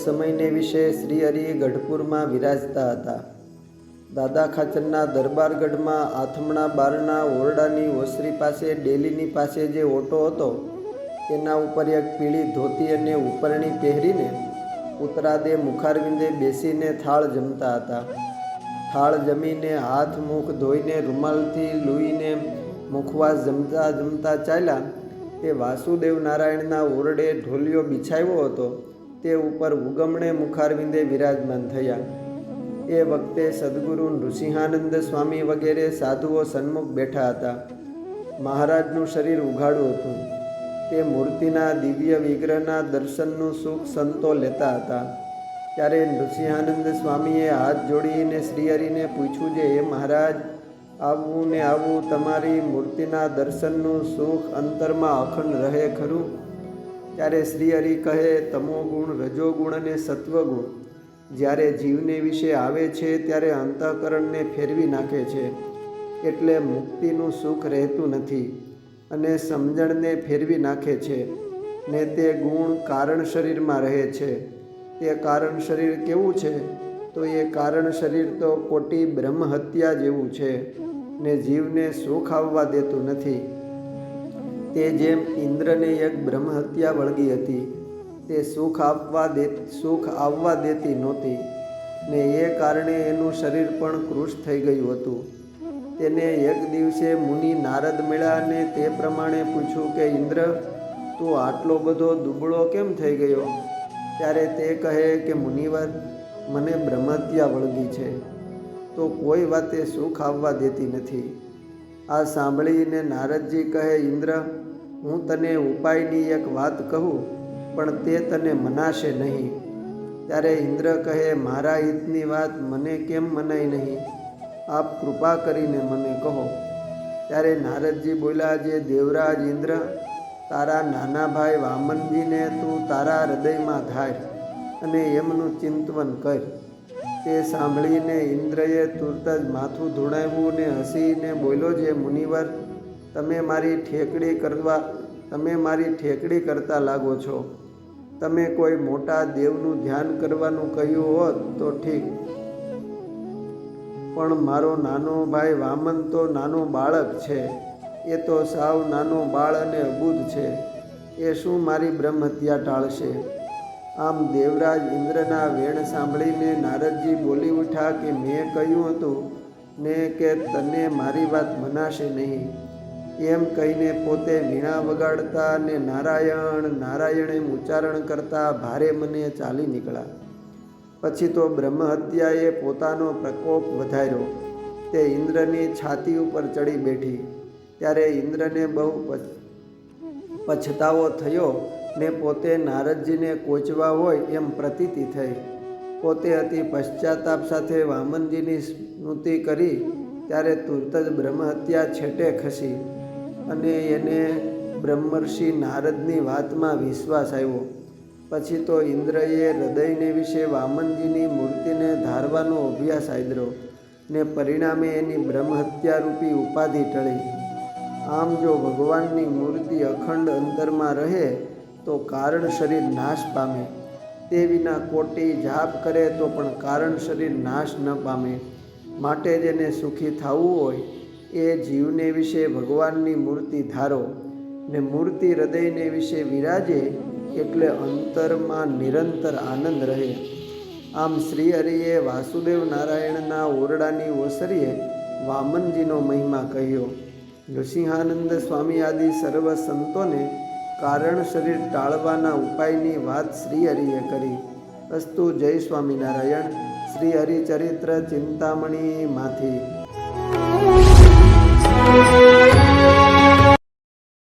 સમયને વિશે શ્રીહરિ ગઢપુરમાં વિરાજતા હતા। દાદા ખાચરના દરબારગઢમાં આથમણા બારના ઓરડાની ઓસરી પાસે ડેલીની પાસે જે ઓટો હતો તેના ઉપર એક પીળી ધોતી અને ઉપરણી પહેરીને ઉત્તરાદે મુખારવિંદે બેસીને થાળ જમતા હતા। થાળ જમીને હાથ મુખ ધોઈને રૂમાલથી લૂઈને મુખવાસ જમતા જમતા ચાલ્યા તે વાસુદેવ નારાયણના ઓરડે ઢોલિયો બિછાવ્યો હતો તે ઉપર ઉગમણે મુખારવિંદે વિરાજમાન થયા। એ વખતે સદગુરુ નૃસિંહાનંદ સ્વામી વગેરે સાધુઓ સન્મુખ બેઠા હતા। મહારાજનું શરીર ઉઘાડું હતું। તે મૂર્તિના દિવ્ય વિગ્રહના દર્શનનું સુખ સંતો લેતા હતા। ત્યારે નૃસિંહાનંદ સ્વામીએ હાથ જોડીને શ્રીહરિને પૂછ્યું જે હે મહારાજ, આવવું ને આવવું તમારી મૂર્તિના દર્શનનું સુખ અંતરમાં અખંડ રહે ખરું? ત્યારે શ્રીહરિ કહે, તમોગુણ, રજોગુણ અને સત્વગુણ જ્યારે જીવને વિશે આવે છે ત્યારે અંતઃકરણને ફેરવી નાખે છે, એટલે મુક્તિનું સુખ રહેતું નથી અને સમજણને ફેરવી નાખે છે ને તે ગુણ કારણ શરીરમાં રહે છે। તે કારણ શરીર કેવું છે? તો એ કારણ શરીર તો કોટી બ્રહ્મ હત્યા જેવું છે ને જીવને સુખ આવવા દેતું નથી। તે જેમ ઇન્દ્રને એક બ્રહ્મ હત્યા વળગી હતી, તે સુખ આવવા દેતી નહોતી ને એ કારણે એનું શરીર પણ કૃશ થઈ ગયું હતું। તેને એક દિવસે મુનિ નારદ મળ્યા અને તે પ્રમાણે પૂછ્યું કે ઇન્દ્ર, તું આટલો બધો દુબળો કેમ થઈ ગયો? ત્યારે તે કહે કે મુનિવર, મને બ્રહ્મહત્યા વળગી છે તો કોઈ વાતે સુખ આવવા દેતી નથી। આ સાંભળીને નારદજી કહે, ઇન્દ્ર, હું તને ઉપાયની એક વાત કહું પણ તે તને મનાશે નહીં। ત્યારે ઇન્દ્ર કહે, મારા હિતની વાત મને કેમ મનાય નહીં? આપ કૃપા કરીને મને કહો। ત્યારે નારદજી બોલ્યા, જે દેવરાજ ઇન્દ્ર, તારા નાના ભાઈ વામનજીને તું તારા હૃદયમાં ધાર અને એમનું ચિંતવન કર। તે સાંભળીને ઇન્દ્રએ તુરત જ માથું ધૂણાવ્યું ને હસીને બોલ્યો, જે મુનિવર, તમે મારી ઠેકડી કરતા લાગો છો। તમે કોઈ મોટા દેવનું ધ્યાન કરવાનું કહ્યું હોત તો ઠીક, પણ મારો નાનો ભાઈ વામન તો નાનો બાળક છે। એ તો સાવ નાનો બાળ અને અબૂધ છે। એ શું મારી બ્રહ્મહત્યા ટાળશે? આમ દેવરાજ ઇન્દ્રના વેણ સાંભળીને નારદજી બોલી ઉઠ્યા કે મેં કહ્યું હતું ને કે તને મારી વાત મનાશે નહીં। એમ કહીને પોતે વીણા વગાડતા અને નારાયણ નારાયણ એમ ઉચ્ચારણ કરતા ભારે મને ચાલી નીકળ્યા। પછી તો બ્રહ્મહત્યાએ પોતાનો પ્રકોપ વધાર્યો। તે ઇન્દ્રની છાતી ઉપર ચડી બેઠી। ત્યારે ઇન્દ્રને બહુ પછતાવો થયો ને પોતે નારદજીને કોચવા હોય એમ પ્રતીતિ થઈ। પોતે અતિ પશ્ચાતાપ સાથે વામનજીની સ્મૃતિ કરી ત્યારે તુરત જ બ્રહ્મહત્યા છેટે ખસી અને એને બ્રહ્મર્ષિ નારદની વાતમાં વિશ્વાસ આવ્યો। પછી તો ઇન્દ્રએ હૃદયને વિશે વામનજીની મૂર્તિને ધારવાનો અભ્યાસ આદર્યો ને પરિણામે એની બ્રહ્મહત્યા રૂપી ઉપાધિ ટળી। આમ જો ભગવાનની મૂર્તિ અખંડ અંતરમાં રહે તો કારણ શરીર નાશ પામે, તે વિના કોટી જાપ કરે તો પણ કારણ શરીર નાશ ન પામે। માટે જેને સુખી થવું હોય એ જીવને વિશે ભગવાનની મૂર્તિ ધારો ને મૂર્તિ હૃદયને વિશે વિરાજે એટલે અંતરમાં નિરંતર આનંદ રહે। આમ શ્રીહરિએ વાસુદેવ નારાયણના ઓરડાની ઓસરીએ વામનજીનો મહિમા કહ્યો। નૃસિંહાનંદ સ્વામી આદિ સર્વ સંતોને કારણ શરીર ટાળવાના ઉપાયની વાત શ્રીહરિએ કરી। અસ્તુ જય સ્વામિનારાયણ। શ્રી હરિચરિત્ર ચિંતામણીમાંથી।